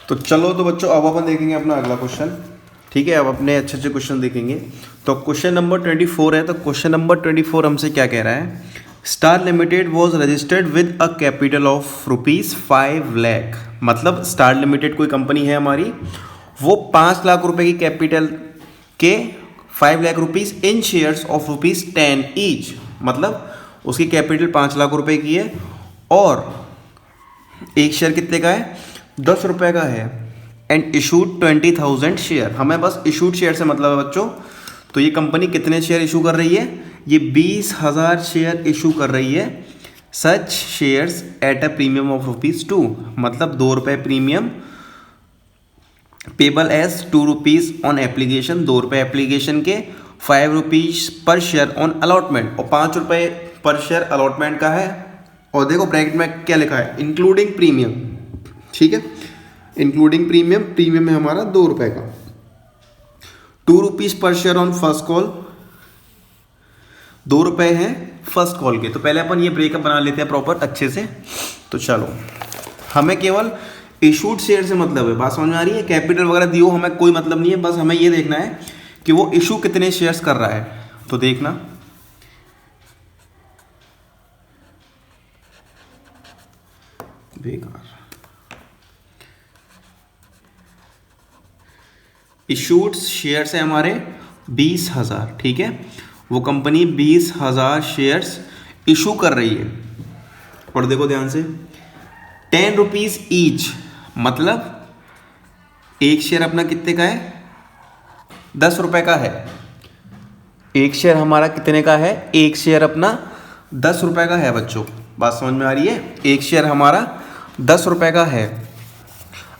तो चलो तो बच्चों अब अपन देखेंगे अपना अगला क्वेश्चन। ठीक है, अब अपने अच्छे अच्छे क्वेश्चन देखेंगे। तो क्वेश्चन नंबर 24 है। तो क्वेश्चन नंबर 24 हमसे क्या कह रहा है, star limited was registered with a capital of ₹5 lakh. मतलब स्टार लिमिटेड कोई कंपनी है हमारी, वो 5 लाख रुपए की कैपिटल के 5 lakh rupees in shares of ₹10 each. मतलब उसकी कैपिटल 5 लाख रुपए की है और एक शेयर कितने का है, 10 रुपए का है। And issued 20,000 share. हमें बस इशूड शेयर से मतलब है बच्चों। तो ये कंपनी कितने शेयर इशू कर रही है, ये 20,000 शेयर इशू कर रही है। Such shares at a premium of ₹2, मतलब 2 रुपये premium, payable as ₹2 on application, 2 रुपये एप्लीकेशन के, ₹5 पर शेयर ऑन अलॉटमेंट, और 5 रुपये पर शेयर अलॉटमेंट का है। और देखो ब्रैकेट में क्या लिखा है, इंक्लूडिंग प्रीमियम। ठीक है, इंक्लूडिंग प्रीमियम, प्रीमियम है हमारा 2 रुपये का। ₹2 पर शेयर ऑन फर्स्ट कॉल, 2 रुपये हैं फर्स्ट कॉल के। तो पहले अपन ये ब्रेकअप बना लेते हैं प्रॉपर अच्छे से। तो चलो, हमें केवल इशूड शेयर से मतलब है, बात समझ में आ रही है। कैपिटल वगैरह दियो हमें कोई मतलब नहीं है, बस हमें ये देखना है कि वो इशू कितने शेयर्स कर रहा है। तो देखना, बेकार, इशूड शेयर्स है हमारे 20,000। ठीक है, वो कंपनी 20,000 शेयर्स इशू कर रही है। और देखो ध्यान से, ₹10 ईच, मतलब एक शेयर अपना कितने का है, 10 रुपए का है। एक शेयर हमारा कितने का है, एक शेयर अपना 10 रुपए का है बच्चों। बात समझ में आ रही है, एक शेयर हमारा 10 रुपए का है।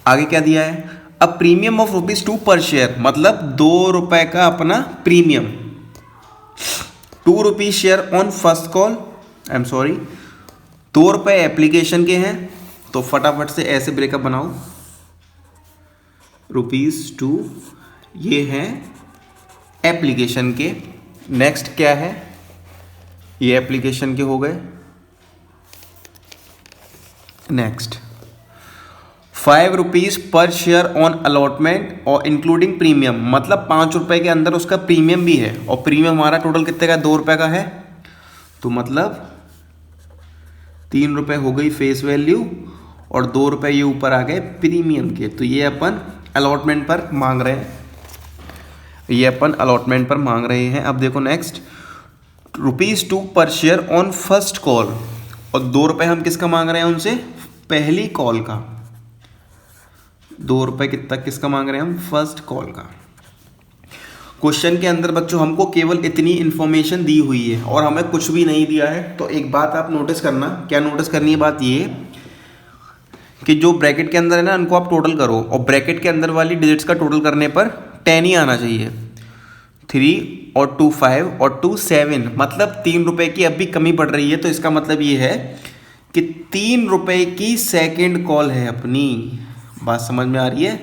आगे क्या दिया है, अब प्रीमियम ऑफ ₹2 पर शेयर, मतलब 2 रुपए का अपना premium, ₹2 share on first call, I am sorry, 2 रुपए एप्लीकेशन के हैं। तो फटाफट से ऐसे ब्रेकअप बनाओ, ₹2 ये हैं एप्लीकेशन के। नेक्स्ट क्या है, ये एप्लीकेशन के हो गए। नेक्स्ट ₹5 पर शेयर ऑन अलॉटमेंट और इंक्लूडिंग प्रीमियम, मतलब 5 रुपए के अंदर उसका प्रीमियम भी है। और प्रीमियम हमारा टोटल कितने का, 2 रुपए का है। तो मतलब 3 रुपए हो गई फेस वैल्यू और 2 रुपए ये ऊपर आ गए प्रीमियम के। तो ये अपन अलॉटमेंट पर मांग रहे हैं, ये अपन अलॉटमेंट पर मांग रहे हैं। अब देखो नेक्स्ट, ₹2 पर शेयर ऑन फर्स्ट कॉल, और 2 रुपए हम किसका मांग रहे हैं उनसे, पहली कॉल का। 2 रुपए कितना किसका मांग रहे हैं हम, फर्स्ट कॉल का। क्वेश्चन के अंदर बच्चों हमको केवल इतनी इंफॉर्मेशन दी हुई है और हमें कुछ भी नहीं दिया है। तो एक बात आप नोटिस करना, क्या नोटिस करनी है बात ये कि जो ब्रैकेट के अंदर है ना, उनको आप टोटल करो, और ब्रैकेट के अंदर वाली डिजिट्स का टोटल करने पर 10 ही आना चाहिए। 3 और 2 5 और 2 7, मतलब 3 रुपए की अब भी कमी पड़ रही है। तो इसका मतलब ये है कि 3 रुपए की सेकंड कॉल है अपनी। बात समझ में आ रही है,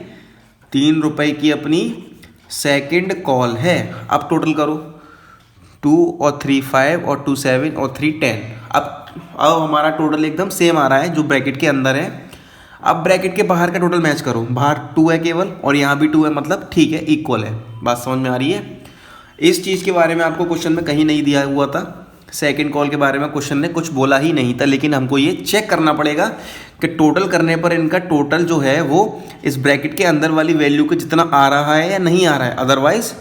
3 रुपए की अपनी सेकंड कॉल है। अब टोटल करो, 2 और 3 5 और 2 7 और 3 10। अब हमारा टोटल एकदम सेम आ रहा है जो ब्रैकेट के अंदर है। अब ब्रैकेट के बाहर का टोटल मैच करो, बाहर 2 है केवल और यहाँ भी 2 है, मतलब ठीक है, इक्वल है। बात समझ में आ रही है। इस चीज़ के बारे में आपको क्वेश्चन में कहीं नहीं दिया हुआ था, सेकंड कॉल के बारे में क्वेश्चन ने कुछ बोला ही नहीं था। लेकिन हमको ये चेक करना पड़ेगा कि टोटल करने पर इनका टोटल जो है वो इस ब्रैकेट के अंदर वाली वैल्यू के जितना आ रहा है या नहीं आ रहा है, अदरवाइज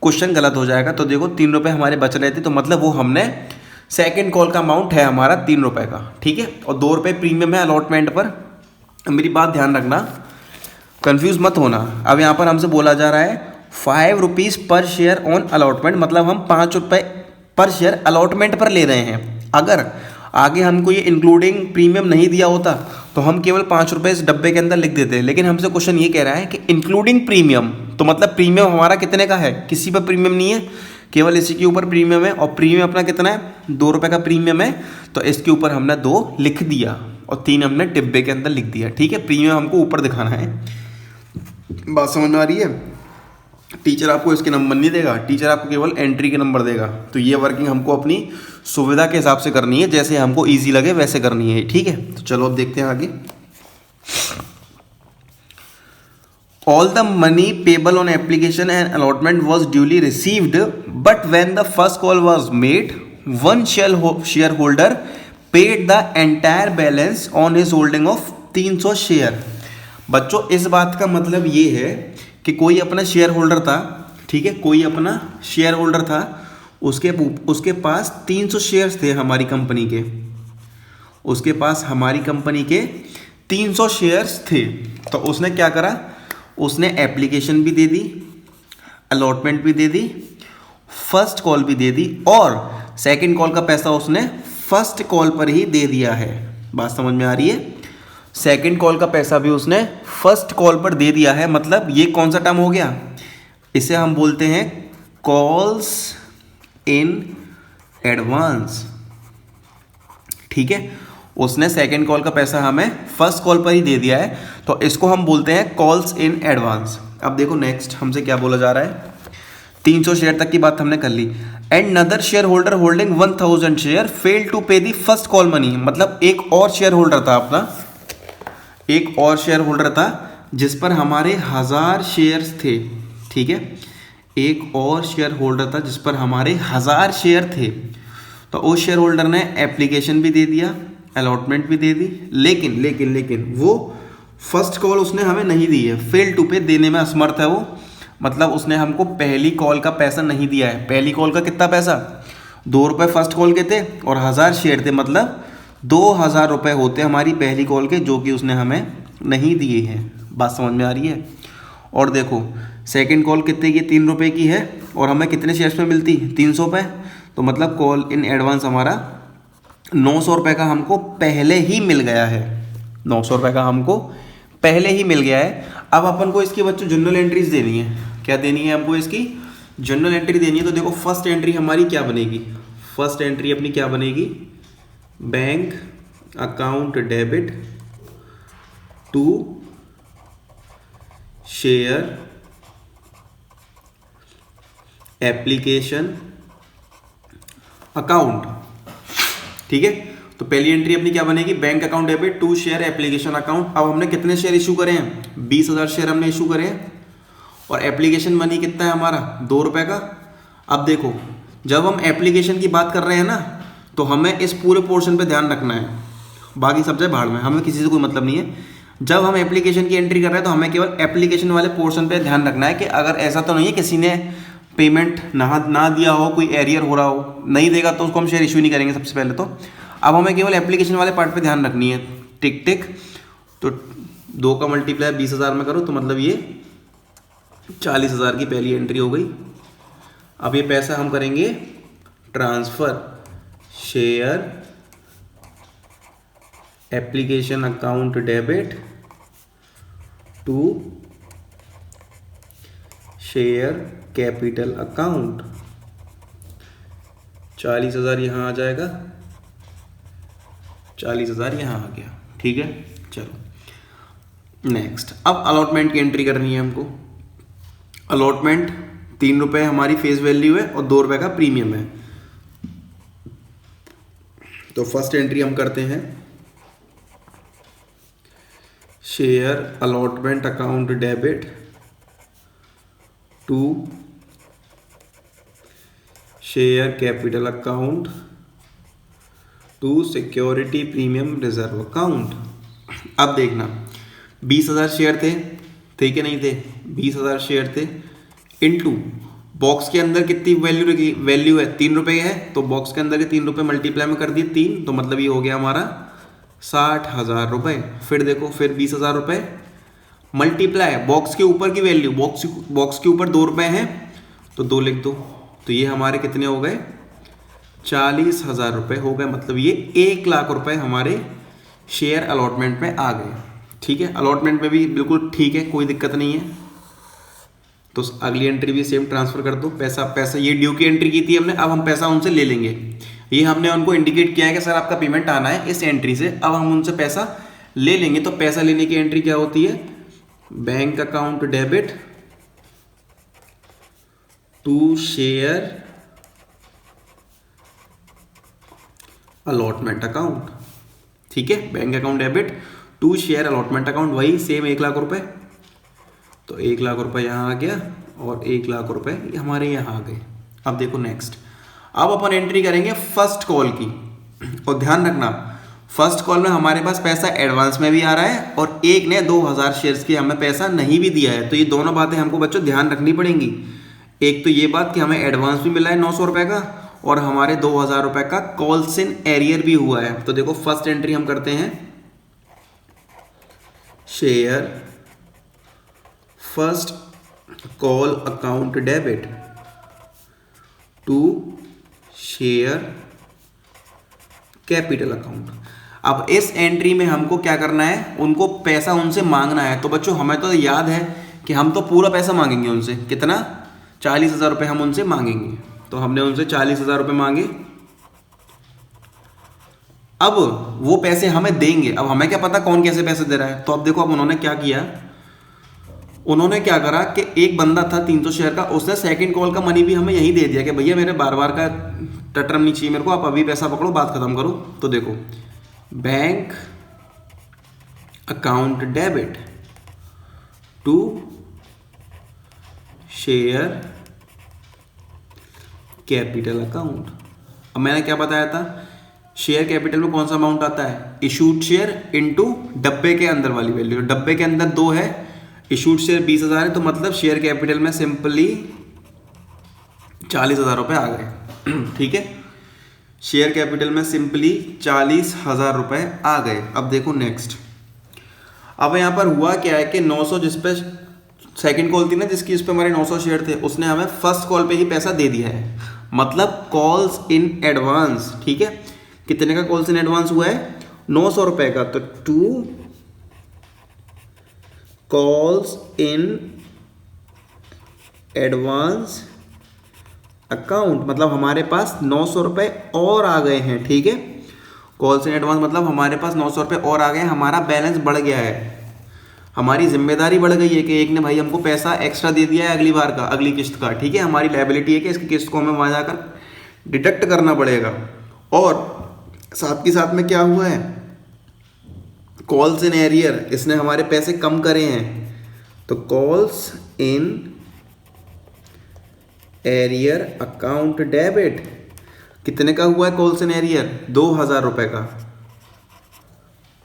क्वेश्चन गलत हो जाएगा। तो देखो 3 रुपये हमारे बच रहे थे, तो मतलब वो हमने सेकंड कॉल का अमाउंट है हमारा 3 रुपये का। ठीक है, और 2 रुपये प्रीमियम है अलॉटमेंट पर। मेरी बात ध्यान रखना, कंफ्यूज मत होना। अब यहाँ पर हमसे बोला जा रहा है ₹5 पर शेयर ऑन अलॉटमेंट, मतलब हम 5 रुपये पर शेयर अलॉटमेंट पर ले रहे हैं। अगर आगे हमको ये इंक्लूडिंग प्रीमियम नहीं दिया होता तो हम केवल 5 रुपये इस डब्बे के अंदर लिख देते। लेकिन हमसे क्वेश्चन ये कह रहा है कि इंक्लूडिंग प्रीमियम, तो मतलब प्रीमियम हमारा कितने का है, किसी पर प्रीमियम नहीं है, केवल इसी के ऊपर प्रीमियम है। और प्रीमियम अपना कितना है, 2 रुपये का प्रीमियम है। तो इसके ऊपर हमने 2 लिख दिया और 3 हमने डिब्बे के अंदर लिख दिया। ठीक है, प्रीमियम हमको ऊपर दिखाना है। बात समझ में आ रही है। टीचर आपको इसके नंबर नहीं देगा, टीचर आपको केवल एंट्री के नंबर देगा। तो ये वर्किंग हमको अपनी सुविधा के हिसाब से करनी है, जैसे हमको इजी लगे वैसे करनी है। ठीक है, तो चलो अब देखते हैं आगे। All the money payable on application and allotment was duly received, but when the first call was made, one shareholder paid the entire balance on his holding of 300 share. बच्चों इस बात का मतलब ये है कि कोई अपना शेयर होल्डर था, ठीक है, कोई अपना शेयर होल्डर था, उसके पास 300 शेयर्स थे हमारी कंपनी के, उसके पास हमारी कंपनी के 300 शेयर्स थे। तो उसने क्या करा, उसने एप्लीकेशन भी दे दी, अलॉटमेंट भी दे दी, फर्स्ट कॉल भी दे दी, और सेकंड कॉल का पैसा उसने फर्स्ट कॉल पर ही दे दिया है। बात समझ में आ रही है? सेकंड कॉल का पैसा भी उसने फर्स्ट कॉल पर दे दिया है। मतलब ये कौन सा टर्म हो गया, इसे हम बोलते हैं कॉल्स इन एडवांस। ठीक है, उसने सेकंड कॉल का पैसा हमें फर्स्ट कॉल पर ही दे दिया है, तो इसको हम बोलते हैं कॉल्स इन एडवांस। अब देखो नेक्स्ट हमसे क्या बोला जा रहा है, 300 शेयर तक की बात हमने कर ली। Another share holder holding 1000 share fail to pay the first call money. मतलब एक और शेयर होल्डर था अपना, एक और शेयर होल्डर था जिस पर हमारे 1000 शेयर्स थे। ठीक है, एक और शेयर होल्डर था जिस पर हमारे 1000 शेयर थे। तो उस शेयर होल्डर ने एप्लीकेशन भी दे दिया, अलॉटमेंट भी दे दी, लेकिन लेकिन लेकिन वो फर्स्ट कॉल उसने हमें नहीं दी है, फेल टू पे, देने में असमर्थ है वो। मतलब उसने हमको पहली कॉल का पैसा नहीं दिया है। पहली कॉल का कितना पैसा, 2 रुपये फर्स्ट कॉल के थे और 1000 शेयर थे, मतलब 2000 रुपये होते हमारी पहली कॉल के, जो कि उसने हमें नहीं दिए हैं। बात समझ में आ रही है? और देखो सेकेंड कॉल कितने की, 3 रुपये की है, और हमें कितने शेयर्स में मिलती, 300 रुपये। तो मतलब कॉल इन एडवांस हमारा 900 रुपये का हमको पहले ही मिल गया है, 900 रुपये का हमको पहले ही मिल गया है। अब अपन को इसकी बच्चों जनरल एंट्रीज देनी है। क्या देनी है हमको, इसकी जनरल एंट्री देनी है। तो देखो फर्स्ट एंट्री हमारी क्या बनेगी, फर्स्ट एंट्री अपनी क्या बनेगी, bank account debit to share application account. ठीक है, तो पहली एंट्री अपनी क्या बनेगी, bank account debit to share application account. अब हमने कितने शेयर इशू करे हैं, 20,000 शेयर हमने इशू करे हैं, और एप्लीकेशन मनी कितना है हमारा, 2 रुपये का। अब देखो जब हम एप्लीकेशन की बात कर रहे हैं ना, तो हमें इस पूरे पोर्शन पे ध्यान रखना है, बाकी सब जगह भाड़ में, हमें किसी से कोई मतलब नहीं है। जब हम एप्लीकेशन की एंट्री कर रहे हैं तो हमें केवल एप्लीकेशन वाले पोर्शन पे ध्यान रखना है कि अगर ऐसा तो नहीं है किसी ने पेमेंट ना दिया हो, कोई एरियर हो रहा हो, नहीं देगा तो उसको हम शेयर इशू नहीं करेंगे सबसे पहले तो। अब हमें केवल एप्लीकेशन वाले पार्ट पे ध्यान रखनी है, टिक टिक। तो 2 का मल्टीप्लाई 20,000 में करो तो मतलब ये 40,000 की पहली एंट्री हो गई। अब ये पैसा हम करेंगे transfer share application account debit to share capital account. 40,000 यहाँ आ जाएगा, 40,000 यहाँ आ गया। ठीक है, चलो नेक्स्ट। अब अलॉटमेंट की एंट्री करनी है हमको। अलॉटमेंट 3 रुपये हमारी फेस वैल्यू है और 2 रुपये का प्रीमियम है। तो फर्स्ट एंट्री हम करते हैं share allotment account debit to share capital account to security premium reserve account. अब देखना 20,000 शेयर थे कि नहीं थे, 20,000 शेयर थे इनटू बॉक्स के अंदर कितनी वैल्यू है, 3 रुपये है, तो बॉक्स के अंदर के 3 रुपये मल्टीप्लाई में कर दिए 3, तो मतलब ये हो गया हमारा 60,000 रुपये। फिर देखो फिर 20,000 रुपये मल्टीप्लाई बॉक्स के ऊपर की वैल्यू, बॉक्स के ऊपर 2 रुपये हैं तो 2 लिख दो, तो ये हमारे कितने हो गए, 40,000 रुपये हो गए। मतलब ये 1 लाख रुपये हमारे शेयर अलॉटमेंट में आ गए। ठीक है, अलॉटमेंट में भी बिल्कुल ठीक है, कोई दिक्कत नहीं है। तो अगली एंट्री भी सेम ट्रांसफर कर दो। पैसा ये ड्यू की एंट्री की थी हमने, अब हम पैसा उनसे ले लेंगे। ये हमने उनको इंडिकेट किया है कि सर आपका पेमेंट आना है इस एंट्री से, अब हम उनसे पैसा ले लेंगे। तो पैसा लेने की एंट्री क्या होती है, bank account debit to share allotment account. ठीक है, bank account debit to share allotment account, वही सेम 1 लाख रुपए। तो 1 लाख रुपए यहाँ आ गया और 1 लाख रुपए हमारे यहाँ आ गए। अब देखो नेक्स्ट, अब अपन एंट्री करेंगे फर्स्ट कॉल की। और ध्यान रखना फर्स्ट कॉल में हमारे पास पैसा एडवांस में भी आ रहा है और एक ने 2000 शेयर्स की हमें पैसा नहीं भी दिया है। तो ये दोनों बातें हमको बच्चों ध्यान रखनी पड़ेंगी। एक तो ये बात कि हमें एडवांस भी मिला है 900 रुपए का और हमारे 2000 रुपए का कॉल्स इन एरियर भी हुआ है। तो देखो फर्स्ट एंट्री हम करते हैं, share first call account debit to share capital account. अब इस एंट्री में हमको क्या करना है, उनको पैसा उनसे मांगना है। तो बच्चों हमें तो याद है कि हम तो पूरा पैसा मांगेंगे उनसे, कितना 40,000 रुपये हम उनसे मांगेंगे। तो हमने उनसे 40,000 रुपये मांगे। अब वो पैसे हमें देंगे। अब हमें क्या पता कौन कैसे पैसे दे रहा है। तो अब देखो अब उन्होंने क्या किया, उन्होंने क्या करा कि एक बंदा था 300 शेयर का, उसने सेकंड कॉल का मनी भी हमें यही दे दिया कि भैया मेरे बार बार का टटरम नहीं चाहिए मेरे को, आप अभी पैसा पकड़ो बात खत्म करो। तो देखो bank account debit to share capital account. अब मैंने क्या बताया था, शेयर कैपिटल में कौन सा अमाउंट आता है, इशूड शेयर इनटू डब्बे के अंदर वाली वैल्यू। डब्बे के अंदर 2 है, इशूड शेयर 20,000 है, तो मतलब शेयर कैपिटल में सिंपली 40,000 रुपये आ गए। ठीक है, शेयर कैपिटल में सिंपली 40,000 रुपये आ गए। अब देखो नेक्स्ट, अब यहाँ पर हुआ क्या है कि 900 जिस पे सेकंड कॉल थी ना, जिसकी इस पे हमारे 900 शेयर थे, उसने हमें फर्स्ट कॉल पे ही पैसा दे दिया है, मतलब कॉल्स इन एडवांस। ठीक है, कितने का कॉल्स इन एडवांस हुआ है, 900 रुपए का। तो 2 कॉल्स इन एडवांस अकाउंट, मतलब हमारे पास 900 रुपए और आ गए हैं। ठीक है, कॉल्स इन एडवांस मतलब हमारे पास 900 रुपए और आ गए, हमारा बैलेंस बढ़ गया है, हमारी जिम्मेदारी बढ़ गई है कि एक ने भाई हमको पैसा एक्स्ट्रा दे दिया है अगली बार का, अगली किस्त का। ठीक है, हमारी लायबिलिटी है कि इसकी किस्त को हमें वहां जाकर डिडक्ट करना पड़ेगा। और साथ के साथ में क्या हुआ है, कॉल्स इन एरियर, इसने हमारे पैसे कम करे हैं। तो calls in arrear account debit कितने का हुआ है, कॉल्स इन एरियर 2000 रुपए का।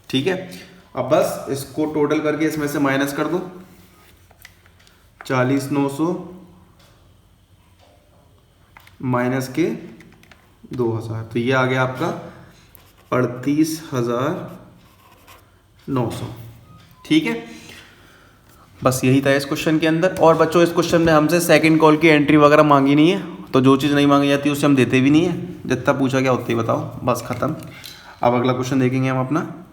ठीक है, अब बस इसको टोटल करके इसमें से माइनस कर दो, 40,900 माइनस के 2000, तो ये आ गया आपका 38,900। ठीक है, बस यही था इस क्वेश्चन के अंदर। और बच्चों इस क्वेश्चन में हमसे सेकंड कॉल की एंट्री वगैरह मांगी नहीं है, तो जो चीज़ नहीं मांगी जाती उसे हम देते भी नहीं है, जितना पूछा गया उतना ही बताओ, बस खत्म। अब अगला क्वेश्चन देखेंगे हम अपना।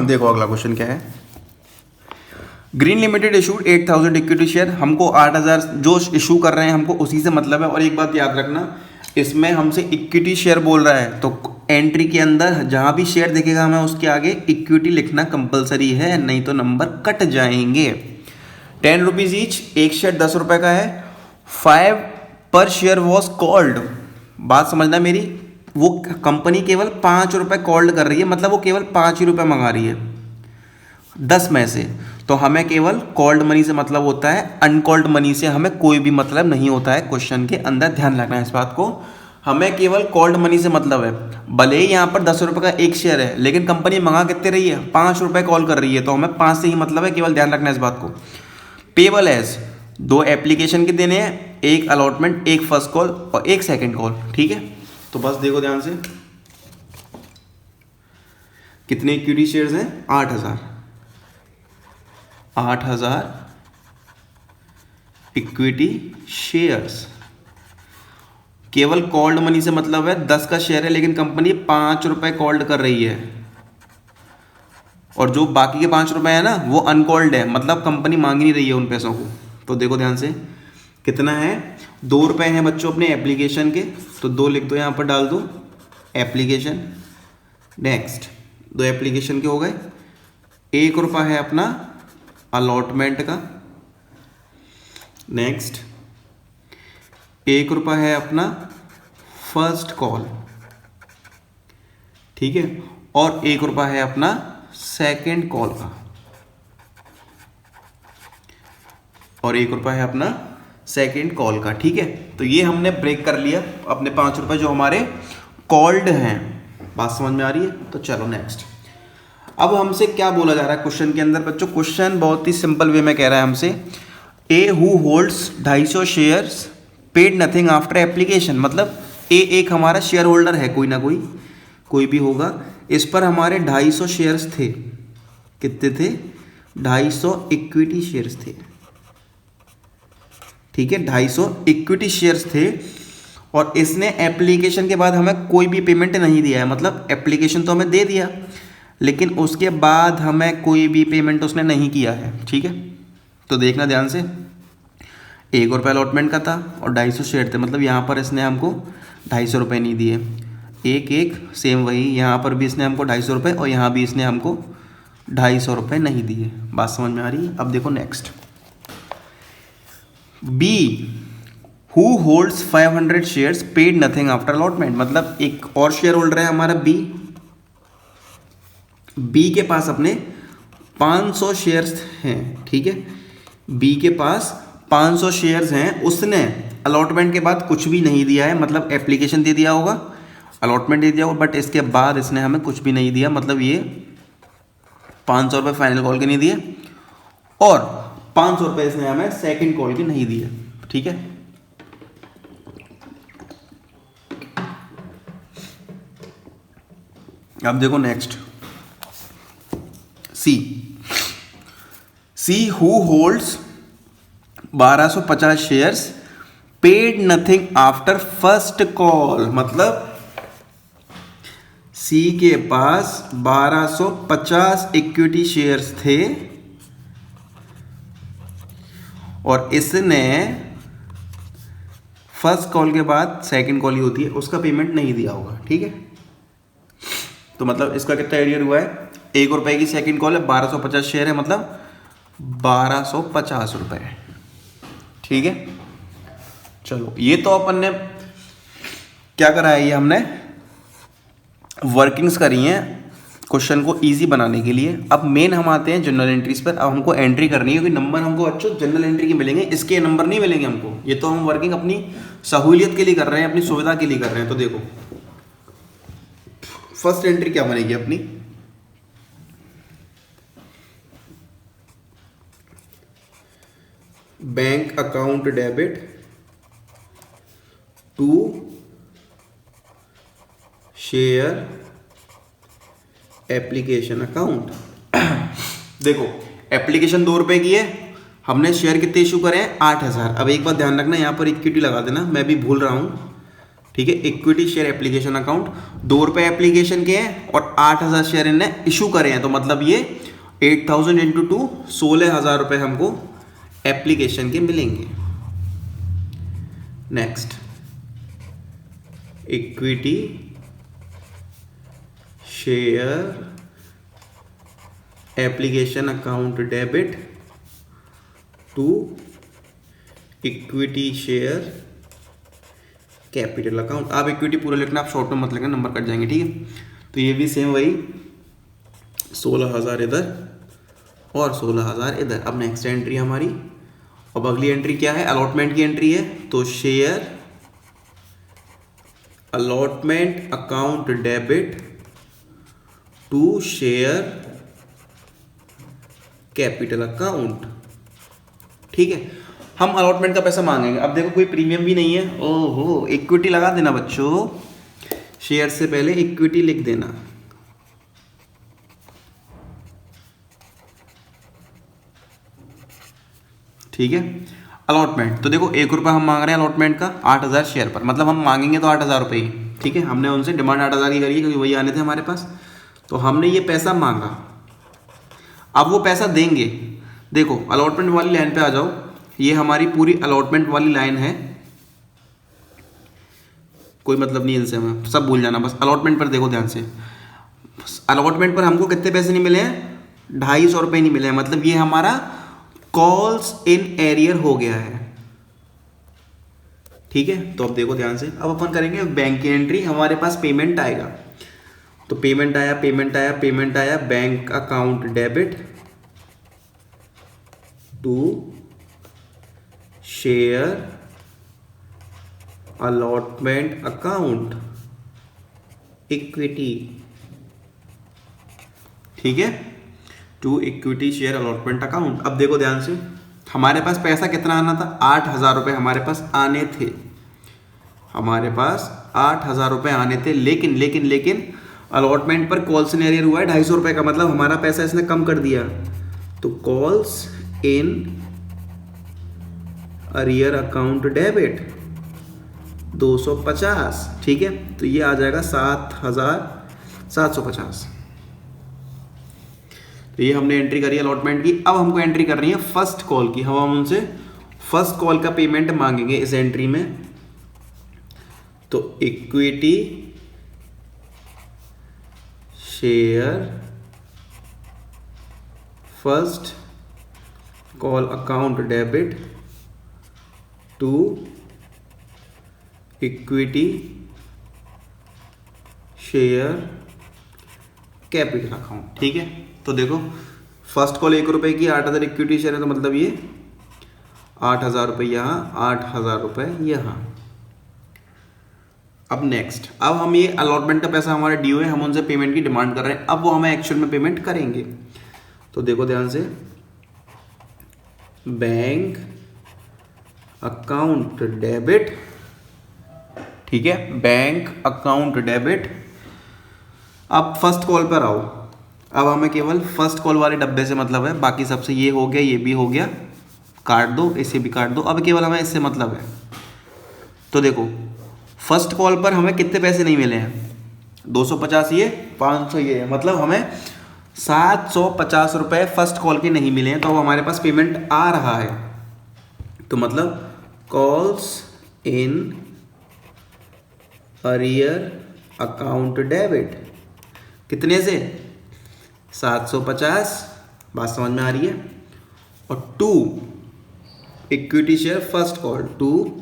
देखो अगला क्वेश्चन क्या है, green limited issued 8,000 equity share. हमको 8,000 जो इशू कर रहे हैं हमको उसी से मतलब है। और एक बात याद रखना, इसमें हमसे इक्विटी शेयर बोल रहा है, तो एंट्री के अंदर जहां भी शेयर दिखेगा हमें उसके आगे इक्विटी लिखना कंपलसरी है, नहीं तो नंबर कट जाएंगे। 10 रुपीज ईच, एक शेयर 10 रुपए का है। 5 पर शेयर वॉज कॉल्ड, बात समझना मेरी, वो कंपनी केवल 5 रुपए कॉल्ड कर रही है, मतलब वो केवल 5 ही रुपए मंगा रही है 10 में से। तो हमें केवल कॉल्ड मनी से मतलब होता है, अनकॉल्ड मनी से हमें कोई भी मतलब नहीं होता है क्वेश्चन के अंदर, ध्यान रखना है इस बात को। हमें केवल कॉल्ड मनी से मतलब है, भले ही यहाँ पर 10 रुपये का एक शेयर है, लेकिन कंपनी मंगा कितने रही है, 5 रुपये कॉल कर रही है, तो हमें 5 से ही मतलब है, केवल ध्यान रखना है इस बात को। पेबल एज 2 एप्लीकेशन के देने हैं, 1 अलॉटमेंट, 1 फर्स्ट कॉल और 1 सेकेंड कॉल। ठीक है, तो बस देखो ध्यान से, कितने इक्विटी शेयर्स हैं, 8,000 इक्विटी शेयर्स। केवल कॉल्ड मनी से मतलब है 10 का शेयर है, लेकिन कंपनी 5 रुपए कॉल्ड कर रही है, और जो बाकी के 5 रुपए है ना वो अनकॉल्ड है, मतलब कंपनी मांग नहीं रही है उन पैसों को। तो देखो ध्यान से, कितना है, 2 रुपए हैं बच्चों अपने एप्लीकेशन के, तो 2 लिख दो, यहाँ पर डाल दो एप्लीकेशन। नेक्स्ट 2 एप्लीकेशन के हो गए, 1 रुपया है अपना अलॉटमेंट का। नेक्स्ट 1 रुपया है अपना फर्स्ट कॉल। ठीक है, और 1 रुपया है अपना सेकेंड कॉल का, और 1 रुपया है अपना सेकेंड कॉल का। ठीक है, तो ये हमने ब्रेक कर लिया अपने 5 रुपये जो हमारे कॉल्ड हैं। बात समझ में आ रही है? तो चलो नेक्स्ट। अब हमसे क्या बोला जा रहा है क्वेश्चन के अंदर बच्चों? क्वेश्चन बहुत ही सिंपल वे में कह रहा है हमसे, A who holds 250 shares paid nothing after application. मतलब ए एक हमारा शेयर होल्डर है, कोई ना कोई भी होगा। इस पर हमारे 250 शेयर्स थे। कितने थे? 250 इक्विटी शेयर्स थे। ठीक है, 250 इक्विटी शेयर्स थे, और इसने एप्लीकेशन के बाद हमें कोई भी पेमेंट नहीं दिया है। मतलब एप्लीकेशन तो हमें दे दिया, लेकिन उसके बाद हमें कोई भी पेमेंट उसने नहीं किया है। ठीक है, तो देखना ध्यान से, 1 रुपया अलॉटमेंट का था और 250 शेयर थे। मतलब यहाँ पर इसने हमको 250 रुपये नहीं दिए। एक सेम वही, यहाँ पर भी इसने हमको 250 रुपये, और यहाँ भी इसने हमको 250 रुपये नहीं दिए। बात समझ में आ रही है? अब देखो next, B who holds 500 shares paid nothing after allotment. मतलब एक और शेयर होल्डर है हमारा बी के पास अपने 500 शेयर्स हैं। ठीक है, बी के पास 500 शेयर्स हैं, उसने अलॉटमेंट के बाद कुछ भी नहीं दिया है। मतलब एप्लीकेशन दे दिया होगा, अलॉटमेंट दे दिया होगा, बट इसके बाद इसने हमें कुछ भी नहीं दिया। मतलब ये 500 रुपये फाइनल कॉल के नहीं दिए, और 500 रुपये इसने हमें सेकंड कॉल के नहीं दिए। ठीक है, अब देखो next, see who holds 1250 shares paid nothing after first call. मतलब सी के पास 1250 इक्विटी शेयर्स थे, और इसने फर्स्ट कॉल के बाद सेकंड कॉल ही होती है, उसका पेमेंट नहीं दिया होगा। ठीक है, तो मतलब इसका कितना एरियर हुआ है? 1 रुपये की सेकंड कॉल है, 1250 शेयर है, मतलब 1250 रुपये। ठीक है, चलो ये तो अपन ने क्या करा है, ये हमने वर्किंग्स करी हैं क्वेश्चन को इजी बनाने के लिए। अब मेन हम आते हैं जनरल एंट्रीज पर। अब हमको एंट्री करनी है, क्योंकि नंबर हमको अच्छे जनरल एंट्री के मिलेंगे, इसके नंबर नहीं मिलेंगे हमको। ये तो हम वर्किंग अपनी सहूलियत के लिए कर रहे हैं, अपनी सुविधा के लिए कर रहे हैं। तो देखो फर्स्ट एंट्री क्या बनेगी अपनी, bank account debit to share application account. देखो एप्लीकेशन 2 रुपए की है, हमने शेयर कितने इशू करे हैं? 8000। अब एक बात ध्यान रखना, यहाँ पर इक्विटी लगा देना, मैं भी भूल रहा हूँ। ठीक है, इक्विटी शेयर एप्लीकेशन अकाउंट, 2 रुपये एप्लीकेशन के हैं और 8000 शेयर इन्हें इशू करे हैं। तो मतलब ये 8000 इंटू 2 16,000 रुपये हमको एप्लीकेशन के मिलेंगे। Next, equity share application account debit to equity share capital account. आप इक्विटी पूरा लिखना, आप शॉर्ट में मत लिखना, नंबर कट जाएंगे। ठीक है, तो ये भी सेम वही 16,000 इधर और 16,000 इधर। अब नेक्स्ट एंट्री हमारी, अब अगली एंट्री क्या है? अलॉटमेंट की एंट्री है। तो share allotment account debit to share capital account. ठीक है, हम अलॉटमेंट का पैसा मांगेंगे। अब देखो कोई प्रीमियम भी नहीं है, ओहो इक्विटी लगा देना बच्चों, शेयर से पहले इक्विटी लिख देना। ठीक है, अलॉटमेंट तो देखो 1 रुपया हम मांग रहे हैं अलॉटमेंट का 8000 शेयर पर, मतलब हम मांगेंगे तो 8000 रुपये ही। ठीक है, हमने उनसे डिमांड 8000 की करी है, क्योंकि वही आने थे हमारे पास। तो हमने ये पैसा मांगा, अब वो पैसा देंगे। देखो अलॉटमेंट वाली लाइन पे आ जाओ, ये हमारी पूरी अलॉटमेंट वाली लाइन है, कोई मतलब नहीं इनसे, हमें सब भूल जाना, बस अलॉटमेंट पर देखो ध्यान से। अलॉटमेंट पर हमको कितने पैसे नहीं मिले हैं? 250 रुपये नहीं मिले हैं। मतलब ये हमारा कॉल्स इन एरियर हो गया है। ठीक है, तो अब देखो ध्यान से, अब अपन करेंगे बैंक की एंट्री। हमारे पास पेमेंट आएगा, तो पेमेंट आया, पेमेंट आया, पेमेंट आया, bank account debit to share allotment account equity, ठीक है, to equity share allotment account. अब देखो ध्यान से, हमारे पास पैसा कितना आना था, 8,000 रुपये हमारे पास आने थे, हमारे पास 8,000 रुपये आने थे, लेकिन लेकिन लेकिन अलॉटमेंट पर कॉल्स इन एरियर हुआ है 250 रुपये का, मतलब हमारा पैसा इसने कम कर दिया। तो calls in arrear account debit 250, ठीक है, तो ये आ जाएगा 7,750। तो ये हमने एंट्री करी अलॉटमेंट की। अब हमको एंट्री करनी है फर्स्ट कॉल की। हम उनसे फर्स्ट कॉल का पेमेंट मांगेंगे इस एंट्री में। तो equity share first call account debit to equity share capital account, ठीक है। तो देखो फर्स्ट कॉल 1 रुपए की, 8,000 इक्विटी शेयर है, तो मतलब ये 8,000 रुपये यहाँ, 8,000 रुपये यहाँ। अब नेक्स्ट, अब हम ये अलॉटमेंट का पैसा हमारा ड्यू है, हम उनसे पेमेंट की डिमांड कर रहे हैं, अब वो हमें एक्चुअल में पेमेंट करेंगे। तो देखो ध्यान से, बैंक अकाउंट डेबिट, ठीक है, बैंक अकाउंट डेबिट। अब फर्स्ट कॉल पर आओ, अब हमें केवल फर्स्ट कॉल वाले डब्बे से मतलब है, बाकी सबसे ये हो गया, ये भी हो गया, काट दो, इसे भी काट दो, अब केवल हमें इससे मतलब है। तो देखो फर्स्ट कॉल पर हमें कितने पैसे नहीं मिले हैं, 250 ये, 500 ये, मतलब हमें 750 रुपये फर्स्ट कॉल के नहीं मिले हैं। तो अब हमारे पास पेमेंट आ रहा है, तो मतलब calls in arrear account debit कितने से, 750, बात समझ में आ रही है। और to equity share first call, to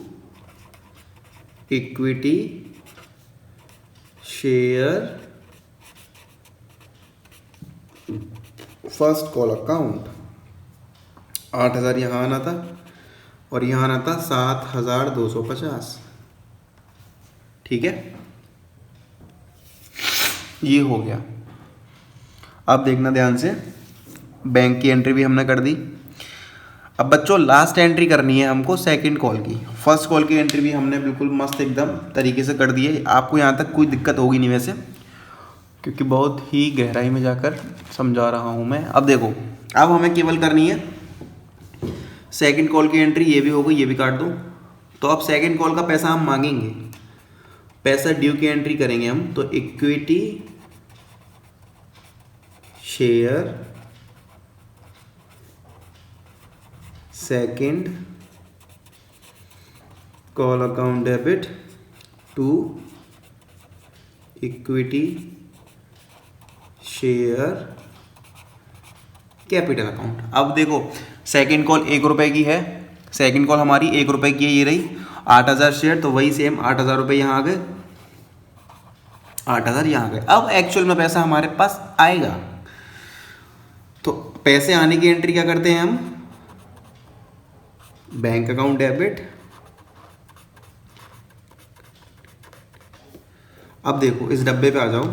equity share first call account, 8,000 यहाँ आना था और यहाँ आना था 7,250, ठीक है, ये हो गया। अब देखना ध्यान से, बैंक की एंट्री भी हमने कर दी। अब बच्चों लास्ट एंट्री करनी है हमको सेकंड कॉल की। फर्स्ट कॉल की एंट्री भी हमने बिल्कुल मस्त एकदम तरीके से कर दी है। आपको यहाँ तक कोई दिक्कत होगी नहीं वैसे, क्योंकि बहुत ही गहराई में जाकर समझा रहा हूँ मैं। अब देखो, अब हमें केवल करनी है सेकंड कॉल की एंट्री, ये भी हो गई, ये भी काट दो। तो अब सेकंड कॉल का पैसा हम मांगेंगे, पैसा ड्यू की एंट्री करेंगे हम। तो equity share second call account debit to equity share capital account. अब देखो सेकंड कॉल 1 रुपए की है, सेकंड कॉल हमारी 1 रुपए की है, ये रही 8,000 शेयर, तो वही सेम 8,000 रुपये यहाँ आ गए, 8,000 यहाँ आ गए। अब एक्चुअल में पैसा हमारे पास आएगा, तो पैसे आने की एंट्री क्या करते हैं हम, बैंक अकाउंट डेबिट। अब देखो इस डब्बे पे आ जाओ,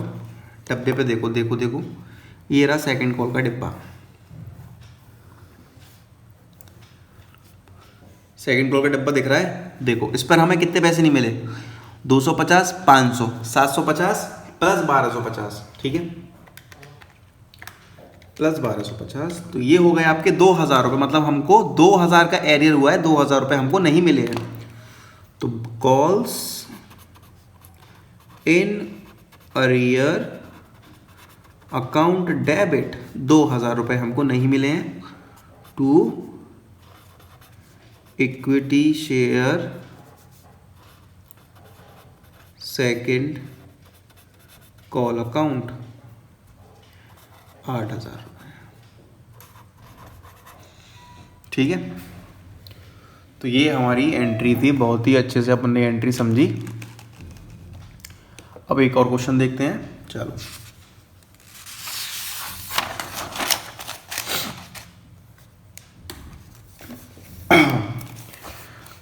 डब्बे पे देखो देखो देखो, ये रहा सेकंड कॉल का डिब्बा, सेकंड कॉल का डिब्बा दिख रहा है। देखो इस पर हमें कितने पैसे नहीं मिले, 250, 500, 750 प्लस 1250, ठीक है, प्लस 1250, तो ये हो गए आपके 2,000 रुपये। मतलब हमको 2,000 का एरियर हुआ है, 2,000 रुपये हमको नहीं मिले हैं। तो calls in arrear account debit 2,000 रुपये हमको नहीं मिले हैं to equity share second call account 8,000 रुपये, ठीक है। तो ये हमारी एंट्री थी, बहुत ही अच्छे से अपन ने एंट्री समझी। अब एक और क्वेश्चन देखते हैं। चलो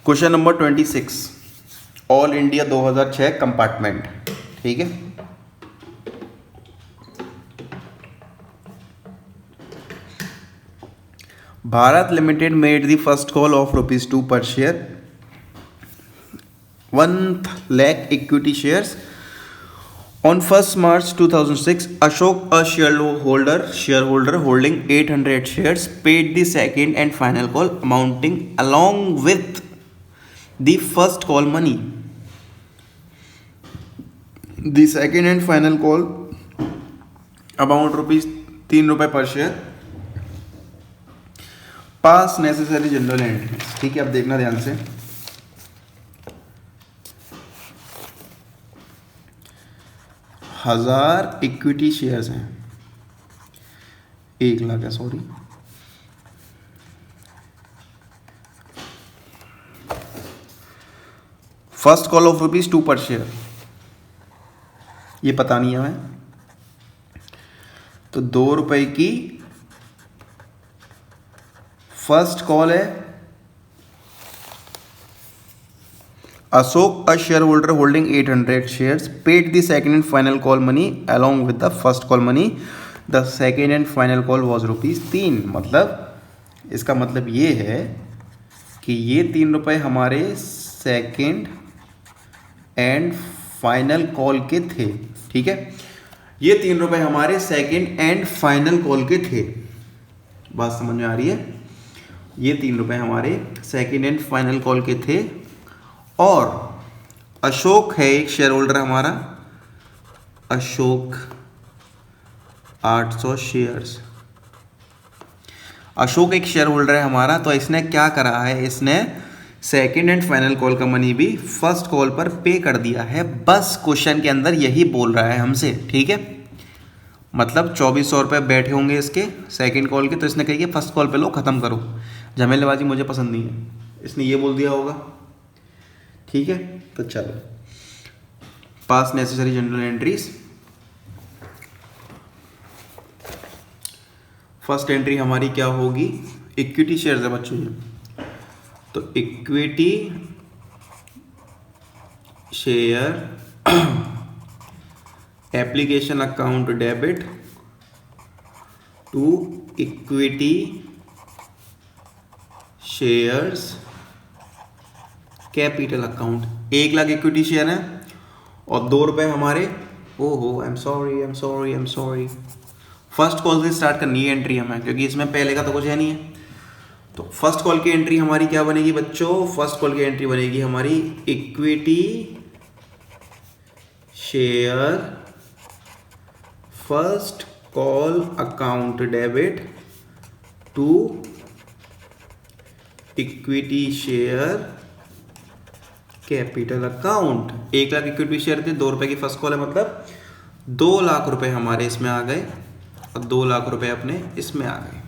question number 26, all India 2006 compartment. ठीक है, Bharat limited made the first call of ₹2 per share 1 lakh equity shares on 1st March 2006. Ashok, a shareholder holding 800 shares, paid the second and final call amounting along with the first call money. The second and final call amount ₹3 per share. Pass necessary general entries. ठीक है, अब देखना ध्यान से। हजार equity shares हैं, 1 लाख है, sorry, first call of ₹2 पर शेयर, ये पता नहीं है हमें, तो ₹2 की फर्स्ट कॉल है। Ashok, a share holder holding 800 shares, paid the second and final call money along with the first call money. The second and final call was ₹3। मतलब इसका मतलब ये है कि ये ₹3 हमारे सेकेंड एंड फाइनल कॉल के थे। ठीक है, ये ₹3 हमारे सेकेंड एंड फाइनल कॉल के थे। बात समझ में आ रही है? ये ₹3 हमारे सेकेंड एंड फाइनल कॉल के थे। और अशोक है एक शेयर होल्डर हमारा, अशोक 800 शेयर्स, अशोक एक शेयर होल्डर है हमारा। तो इसने क्या करा है, इसने सेकेंड एंड फाइनल कॉल का मनी भी फर्स्ट कॉल पर पे कर दिया है। बस क्वेश्चन के अंदर यही बोल रहा है हमसे। ठीक है, मतलब 2400 रुपये बैठे होंगे इसके सेकंड कॉल के, तो इसने कही कि फर्स्ट कॉल पे लो, ख़त्म करो, झमेलेबाजी मुझे पसंद नहीं है, इसने ये बोल दिया होगा। ठीक है, तो चलो, pass necessary general entries. First entry हमारी क्या होगी, इक्विटी शेयर है बच्चों, तो equity share application account debit to equity shares capital account. 1 lakh equity share है और ₹2 हमारे, ओहो I am sorry, first call से स्टार्ट करनी है एंट्री हमें, क्योंकि इसमें पहले का तो कुछ है नहीं है। तो फर्स्ट कॉल की एंट्री हमारी क्या बनेगी बच्चों, फर्स्ट कॉल की एंट्री बनेगी हमारी equity share first call account debit to equity share capital account. 1 lakh equity share थे, ₹2 की फर्स्ट कॉल है, मतलब 2 लाख रुपए हमारे इसमें आ गए और 2 लाख रुपए अपने इसमें आ गए।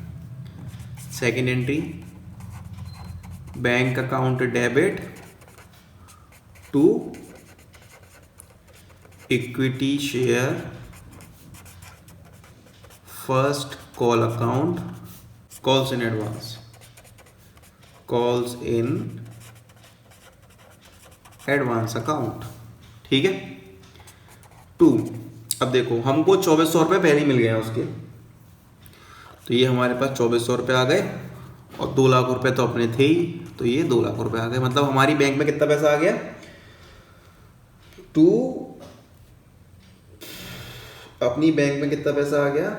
Second entry, bank account debit to equity share first call account, calls in advance, calls in advance account. ठीक है, 2। अब देखो हमको 2400 रुपये पहले ही मिल गए हैं उसके, तो ये हमारे पास 2400 रुपये आ गए और 2 लाख रुपए तो अपने थे ही, तो ये 2 लाख रुपए आ गए। मतलब हमारी बैंक में कितना पैसा आ गया, अपनी बैंक में कितना पैसा आ गया,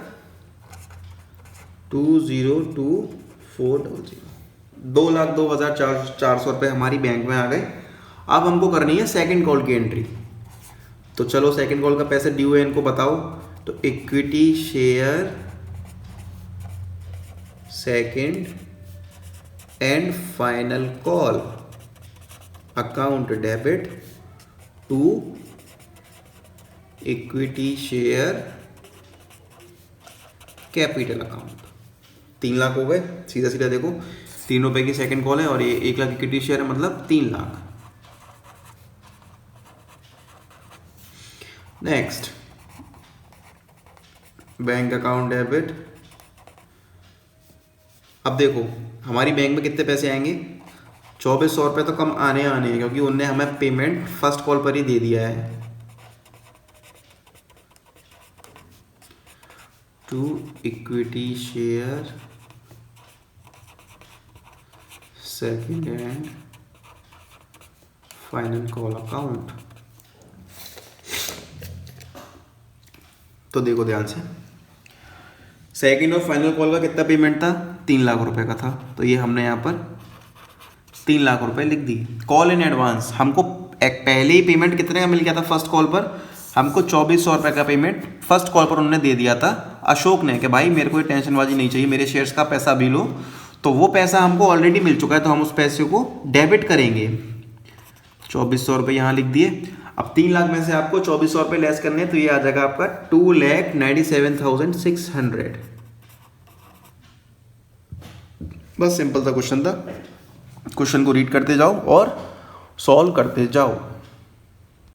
202400, 2,02,400 रुपये हमारी बैंक में आ गए। अब हमको करनी है सेकंड कॉल की एंट्री, तो चलो सेकंड कॉल का पैसे ड्यू है इनको बताओ। तो equity share second and final call account debit to equity share capital account. 3 lakh हो गए, सीधा सीधा देखो, ₹3 की सेकंड कॉल है और ये 1 लाख इक्विटी शेयर है, मतलब 3 lakh. Next bank account debit. अब देखो हमारी बैंक में कितने पैसे आएंगे, 2400 रुपये तो कम आने हैं क्योंकि उनने हमें पेमेंट फर्स्ट कॉल पर ही दे दिया है। To equity share second and final call account. तो देखो ध्यान से, सेकेंड और फाइनल कॉल का कितना पेमेंट था, 3 लाख रुपए का था। तो ये हमने यहाँ पर 3 लाख रुपए लिख दी। कॉल इन एडवांस, हमको पहले ही पेमेंट कितने का मिल गया था फर्स्ट कॉल पर, हमको 2400 रुपये का पेमेंट फर्स्ट कॉल पर उन्होंने दे दिया था अशोक ने कि भाई मेरे को टेंशनबाजी नहीं चाहिए, मेरे शेयर्स का पैसा भी लो। तो वो पैसा हमको ऑलरेडी मिल चुका है, तो हम उस पैसे को डेबिट करेंगे। 2400 रुपये यहाँ लिख दिए। अब 3 लाख में से आपको 2400 रुपये लेस करने हैं, तो ये आ जाएगा आपका 2,97,600। बस सिंपल सा क्वेश्चन था। क्वेश्चन को रीड करते जाओ और सॉल्व करते जाओ।